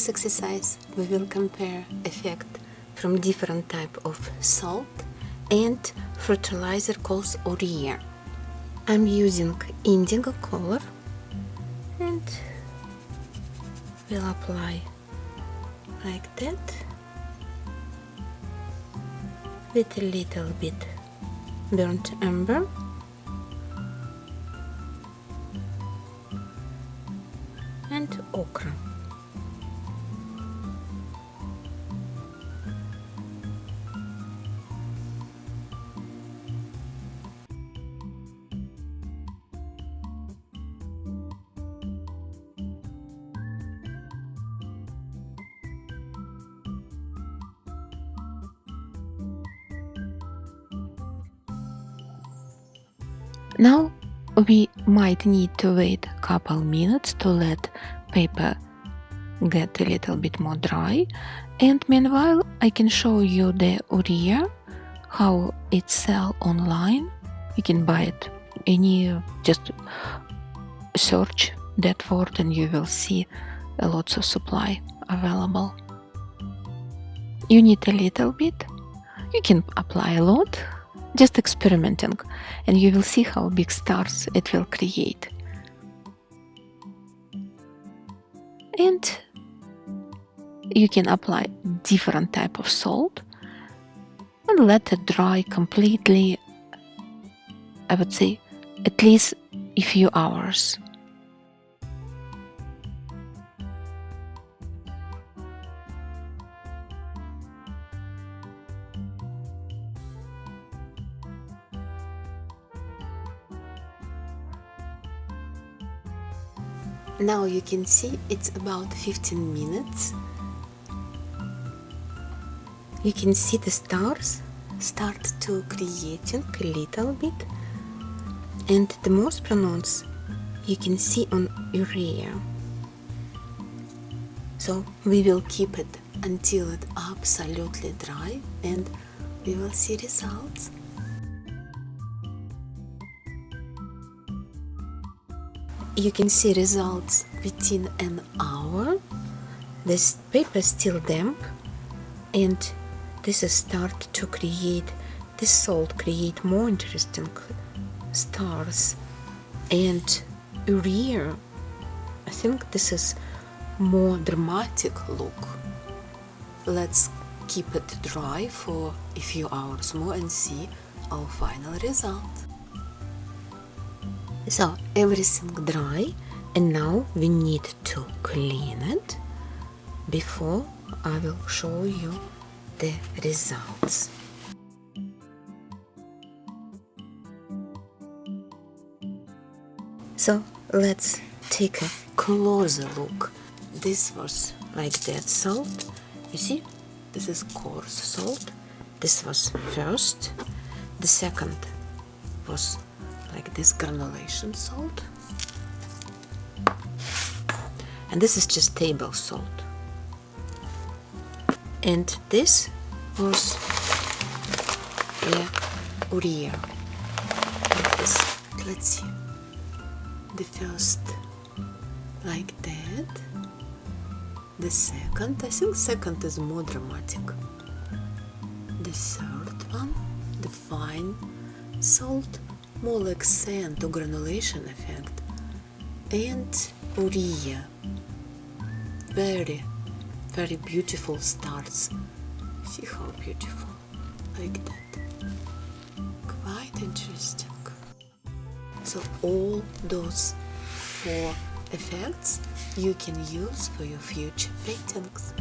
this exercise we will compare effect from different type of salt and fertilizer called Urea. I'm using indigo color and will apply like that with a little bit burnt umber and ochre. Now we might need to wait a couple minutes to let paper get a little bit more dry, and meanwhile I can show you the Urea, how it's sell online. You can buy it just search that word and you will see lots of supply available. You need a little bit, you can apply a lot, just experimenting, and you will see how big stars it will create. And you can apply different type of salt and let it dry completely, I would say at least a few hours. Now you can see it's about 15 minutes. You can see the stars start to creating a little bit, and the most pronounced you can see on Urea. So we will keep it until it's absolutely dry and we will see results. You can see results within an hour. This paper is still damp and this is start to create, this salt create more interesting stars, and Urea, I think this is more dramatic look. Let's keep it dry for a few hours more and see our final result. So everything dry, and now we need to clean it before I will show you the results. So let's take a closer look. This was like that salt. You see, this is coarse salt. This was first. The second was like this granulation salt, and this is just table salt, and this was Urea, like this. Let's see, the first like that, the second, I think second is more dramatic, the third one, the fine salt, more like sand or granulation effect, and Urea, very, very beautiful stars. See how beautiful, like that, quite interesting. So all those 4 effects you can use for your future paintings.